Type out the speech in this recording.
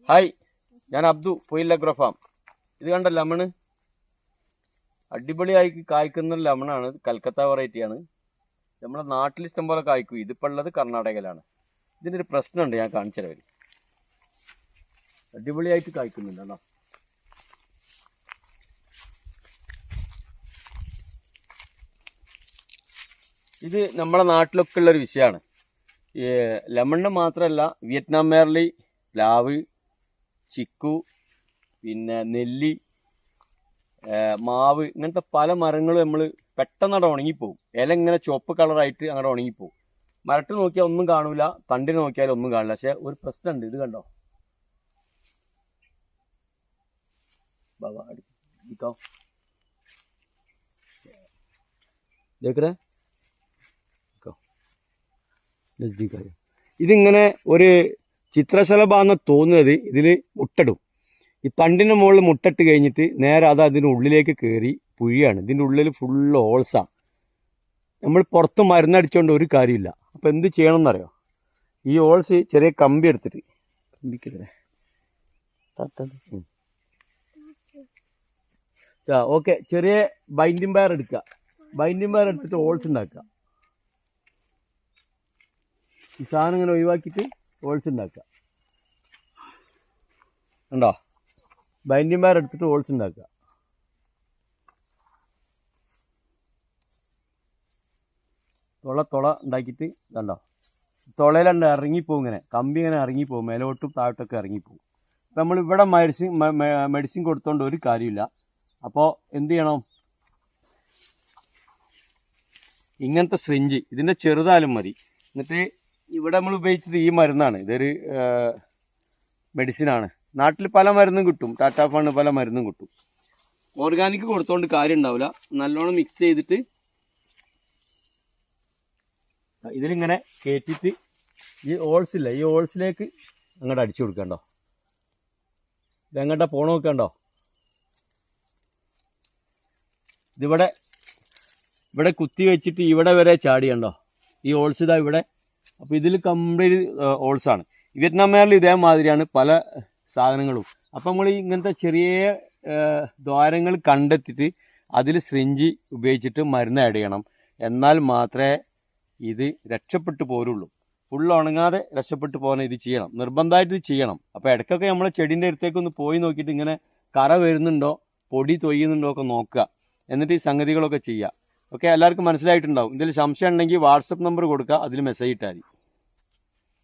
Hi, ഞാൻ Abdu, Poyil agro farm. ഇത് കണ്ട ലെമണ് അടിപൊളിയായി കായ്ക്കുന്ന ലെമണാണ്. കൽക്കത്ത വെറൈറ്റിയാണ്. നമ്മുടെ നാട്ടിൽ ഇഷ്ടം പോലെ കായ്ക്കും. ഇതിപ്പോൾ ഉള്ളത് കർണാടകയിലാണ്. ഇതിനൊരു പ്രശ്നമുണ്ട്, ഞാൻ കാണിച്ചു തരാം. അടിപൊളിയായിട്ട് കായ്ക്കുന്നുണ്ട് കേട്ടോ. ഇത് നമ്മുടെ നാട്ടിലൊക്കെ ഉള്ളൊരു വിഷയമാണ്. ഈ ലെമണിന് മാത്രമല്ല, വിയറ്റ്നാം മേർലി, പ്ലാവ്, ചിക്കു, പിന്നെ നെല്ലി, മാവ്, ഇങ്ങനത്തെ പല മരങ്ങളും നമ്മൾ പെട്ടെന്ന് അവിടെ ഉണങ്ങിപ്പോവും. ഇല ഇങ്ങനെ ചുവപ്പ് കളറായിട്ട് അങ്ങോട്ട് ഉണങ്ങിപ്പോവും. മരത്തിൽ നോക്കിയാൽ ഒന്നും കാണൂല, തണ്ടിന് നോക്കിയാൽ ഒന്നും കാണില്ല. പക്ഷെ ഒരു പ്രശ്നമുണ്ട്. ഇത് കണ്ടോ, ഇതിങ്ങനെ ഒരു ചിത്രശലഭാന്ന് തോന്നുന്നത്. ഇതിൽ മുട്ടടും. ഈ തണ്ടിൻ്റെ മുകളിൽ മുട്ടിട്ട് കഴിഞ്ഞിട്ട് നേരെ അത് അതിൻ്റെ ഉള്ളിലേക്ക് കയറി പുഴിയാണ്. ഇതിൻ്റെ ഉള്ളിൽ ഫുള്ള് ഓൾസാണ്. നമ്മൾ പുറത്ത് മരുന്നടിച്ചുകൊണ്ട് ഒരു കാര്യമില്ല. അപ്പോൾ എന്ത് ചെയ്യണമെന്നറിയോ? ഈ ഓൾസ് ചെറിയ കമ്പി എടുത്തിട്ട് ഓക്കെ, ചെറിയ ബൈൻഡിങ് വയർ എടുക്കുക. ബൈൻഡിങ് വയർ എടുത്തിട്ട് ഓൾസ് ഉണ്ടാക്കുക. ഈ സാധനം ഇങ്ങനെ ഒഴിവാക്കിയിട്ട് ഓൾസ് ഉണ്ടാക്കുക. ഉണ്ടോ? ബൈൻഡിങ് വയർ എടുത്തിട്ട് ഓൾസ് ഉണ്ടാക്കുക. തുള ഉണ്ടാക്കിയിട്ട് കണ്ടോ, തുളയിലുണ്ട് ഇറങ്ങിപ്പോവും. ഇങ്ങനെ കമ്പി ഇങ്ങനെ ഇറങ്ങിപ്പോവും, മേലോട്ടും താഴോട്ടൊക്കെ ഇറങ്ങിപ്പോവും. അപ്പം നമ്മളിവിടെ മെഡിസിൻ കൊടുത്തോണ്ട് ഒരു കാര്യമില്ല. അപ്പോൾ എന്ത് ചെയ്യണം? ഇങ്ങനത്തെ സിറിഞ്ച്, ഇതിൻ്റെ ചെറുതായാലും മതി. എന്നിട്ട് ഇവിടെ നമ്മൾ ഉപയോഗിച്ചത് ഈ മരുന്നാണ്. ഇതൊരു മെഡിസിനാണ്. നാട്ടിൽ പല മരുന്നും കിട്ടും, ടാറ്റാ ഫണ്ട് പല മരുന്നും കിട്ടും. ഓർഗാനിക് കൊടുത്തോണ്ട് കാര്യം ഉണ്ടാവില്ല. നല്ലോണം മിക്സ് ചെയ്തിട്ട് ഇതിലിങ്ങനെ കയറ്റിയിട്ട് ഈ ഓൾസില്ല, ഈ ഓൾസിലേക്ക് അങ്ങോട്ട് അടിച്ചു കൊടുക്കണ്ടോ. ഇതെങ്ങോട്ടാ പോണ നോക്കണ്ടോ? ഇവിടെ കുത്തി വെച്ചിട്ട് ഇവിടെ വരെ ചാടിയണ്ടോ ഈ ഓൾസ്. ഇതാ ഇവിടെ. അപ്പോൾ ഇതിൽ കംപ്ലീറ്റ് ഓൾസാണ്. വിയറ്റ്നാം മേറിൽ ഇതേമാതിരിയാണ് പല സാധനങ്ങളും. അപ്പം നമ്മൾ ഇങ്ങനത്തെ ചെറിയ ദ്വാരങ്ങൾ കണ്ടെത്തിയിട്ട് അതിൽ സിറിഞ്ച് ഉപയോഗിച്ചിട്ട് മരുന്ന് ആഡ് ചെയ്യണം. എന്നാൽ മാത്രമേ ഇത് രക്ഷപ്പെട്ടു പോരുള്ളൂ. ഫുള്ള് ഉണങ്ങാതെ രക്ഷപ്പെട്ടു പോകാൻ ഇത് ചെയ്യണം, നിർബന്ധമായിട്ട് ഇത് ചെയ്യണം. അപ്പോൾ ഇടയ്ക്കൊക്കെ നമ്മൾ ചെടീൻ്റെ അടുത്തേക്കൊന്ന് പോയി നോക്കിയിട്ട് ഇങ്ങനെ കറ വരുന്നുണ്ടോ, പൊടി തൊയ്യുന്നുണ്ടോ ഒക്കെ നോക്കുക. എന്നിട്ട് ഈ സംഗതികളൊക്കെ ചെയ്യുക. ഓക്കെ, എല്ലാവർക്കും മനസ്സിലായിട്ടുണ്ടാവും. ഇതിൽ സംശയം ഉണ്ടെങ്കിൽ വാട്സപ്പ് നമ്പർ കൊടുക്കുക, അതിൽ മെസ്സേജ് ഇട്ടാൽ മതി.